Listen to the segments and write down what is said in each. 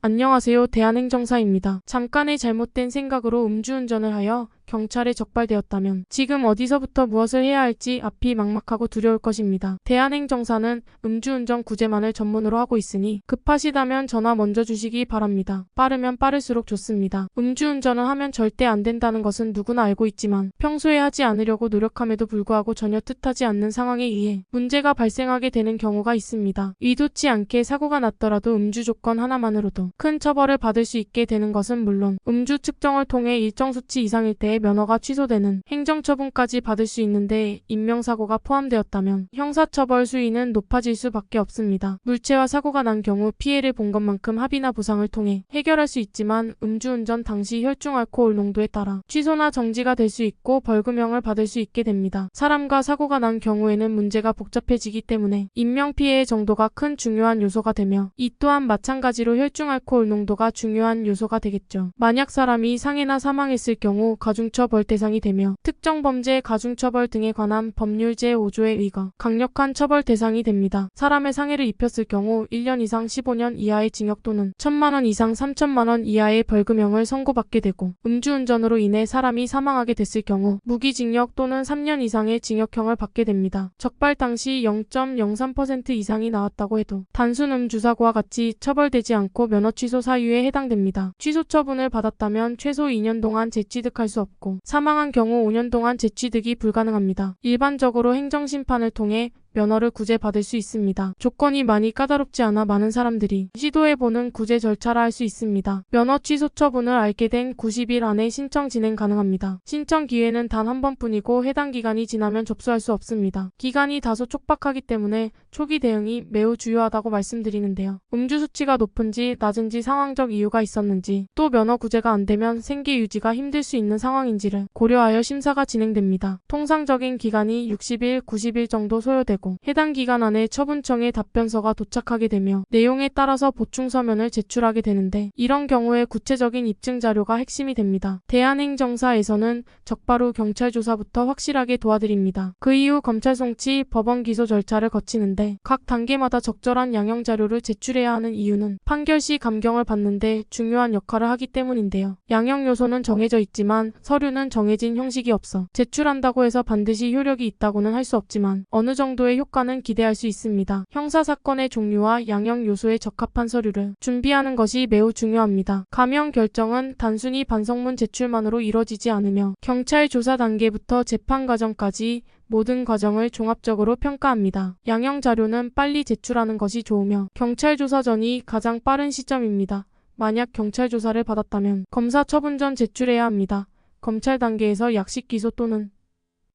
안녕하세요. 대한행정사입니다. 잠깐의 잘못된 생각으로 음주운전을 하여 경찰에 적발되었다면 지금 어디서부터 무엇을 해야 할지 앞이 막막하고 두려울 것입니다. 대한행정사는 음주운전 구제만을 전문으로 하고 있으니 급하시다면 전화 먼저 주시기 바랍니다. 빠르면 빠를수록 좋습니다. 음주운전을 하면 절대 안 된다는 것은 누구나 알고 있지만 평소에 하지 않으려고 노력함에도 불구하고 전혀 뜻하지 않는 상황에 의해 문제가 발생하게 되는 경우가 있습니다. 의도치 않게 사고가 났더라도 음주 조건 하나만으로도 큰 처벌을 받을 수 있게 되는 것은 물론 음주 측정을 통해 일정 수치 이상일 때 면허가 취소되는 행정처분까지 받을 수 있는데 인명사고가 포함되었다면 형사처벌 수위는 높아질 수밖에 없습니다. 물체와 사고가 난 경우 피해를 본 것만큼 합의나 보상을 통해 해결할 수 있지만 음주운전 당시 혈중 알코올 농도에 따라 취소나 정지가 될 수 있고 벌금형을 받을 수 있게 됩니다. 사람과 사고가 난 경우에는 문제가 복잡해지기 때문에 인명피해의 정도가 큰 중요한 요소가 되며 이 또한 마찬가지로 혈중 알코올 농도가 중요한 요소가 되겠죠. 만약 사람이 상해나 사망했을 경우 가중처벌 대상이 되며 특정 범죄 가중처벌 등에 관한 법률 제5조에 의거 강력한 처벌 대상이 됩니다. 사람의 상해를 입혔을 경우 1년 이상 15년 이하의 징역 또는 1,000만 원 이상 3,000만 원 이하의 벌금형을 선고받게 되고 음주운전으로 인해 사람이 사망하게 됐을 경우 무기징역 또는 3년 이상의 징역형을 받게 됩니다. 적발 당시 0.03% 이상이 나왔다고 해도 단순 음주사고와 같이 처벌되지 않고 면허 취소 사유에 해당됩니다. 취소 처분을 받았다면 최소 2년 동안 재취득할 수 없고 사망한 경우 5년 동안 재취득이 불가능합니다. 일반적으로 행정심판을 통해 면허를 구제받을 수 있습니다. 조건이 많이 까다롭지 않아 많은 사람들이 시도해보는 구제 절차라 할 수 있습니다. 면허 취소 처분을 알게 된 90일 안에 신청 진행 가능합니다. 신청 기회는 단 한 번뿐이고 해당 기간이 지나면 접수할 수 없습니다. 기간이 다소 촉박하기 때문에 초기 대응이 매우 중요하다고 말씀드리는데요. 음주 수치가 높은지 낮은지 상황적 이유가 있었는지 또 면허 구제가 안 되면 생계 유지가 힘들 수 있는 상황인지를 고려하여 심사가 진행됩니다. 통상적인 기간이 60일, 90일 정도 소요되고 해당 기간 안에 처분청에 답변서가 도착하게 되며 내용에 따라서 보충 서면을 제출하게 되는데 이런 경우에 구체적인 입증 자료가 핵심이 됩니다. 대한행정사에서는 적발 후 경찰 조사부터 확실하게 도와드립니다. 그 이후 검찰 송치, 법원 기소 절차를 거치는데 각 단계마다 적절한 양형 자료를 제출해야 하는 이유는 판결 시 감경을 받는데 중요한 역할을 하기 때문인데요. 양형 요소는 정해져 있지만 서류는 정해진 형식이 없어 제출한다고 해서 반드시 효력이 있다고는 할 수 없지만 어느 정도의 효과는 기대할 수 있습니다. 형사사건의 종류와 양형 요소에 적합한 서류를 준비하는 것이 매우 중요합니다. 감형 결정은 단순히 반성문 제출만으로 이뤄지지 않으며 경찰 조사 단계부터 재판 과정까지 모든 과정을 종합적으로 평가합니다. 양형 자료는 빨리 제출하는 것이 좋으며 경찰 조사 전이 가장 빠른 시점입니다. 만약 경찰 조사를 받았다면 검사 처분 전 제출해야 합니다. 검찰 단계에서 약식 기소 또는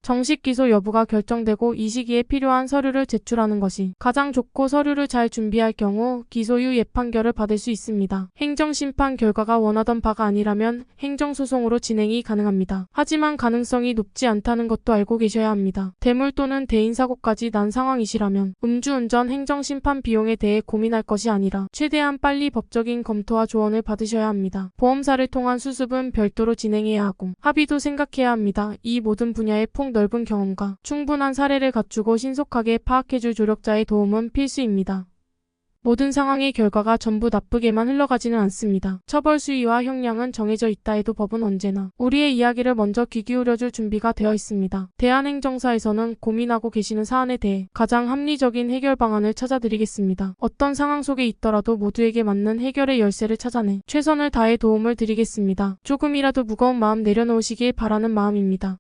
정식 기소 여부가 결정되고 이 시기에 필요한 서류를 제출하는 것이 가장 좋고 서류를 잘 준비할 경우 기소 후 예판결을 받을 수 있습니다. 행정심판 결과가 원하던 바가 아니라면 행정소송으로 진행이 가능합니다. 하지만 가능성이 높지 않다는 것도 알고 계셔야 합니다. 대물 또는 대인사고까지 난 상황이시라면 음주운전 행정심판 비용에 대해 고민할 것이 아니라 최대한 빨리 법적인 검토와 조언을 받으셔야 합니다. 보험사를 통한 수습은 별도로 진행해야 하고 합의도 생각해야 합니다. 이 모든 분야의 넓은 경험과 충분한 사례를 갖추고 신속하게 파악해줄 조력자의 도움은 필수입니다. 모든 상황의 결과가 전부 나쁘게만 흘러가지는 않습니다. 처벌 수위와 형량은 정해져 있다 해도 법은 언제나 우리의 이야기를 먼저 귀 기울여줄 준비가 되어 있습니다. 대한행정사에서는 고민하고 계시는 사안에 대해 가장 합리적인 해결 방안을 찾아드리겠습니다. 어떤 상황 속에 있더라도 모두에게 맞는 해결의 열쇠를 찾아내 최선을 다해 도움을 드리겠습니다. 조금이라도 무거운 마음 내려놓으시길 바라는 마음입니다.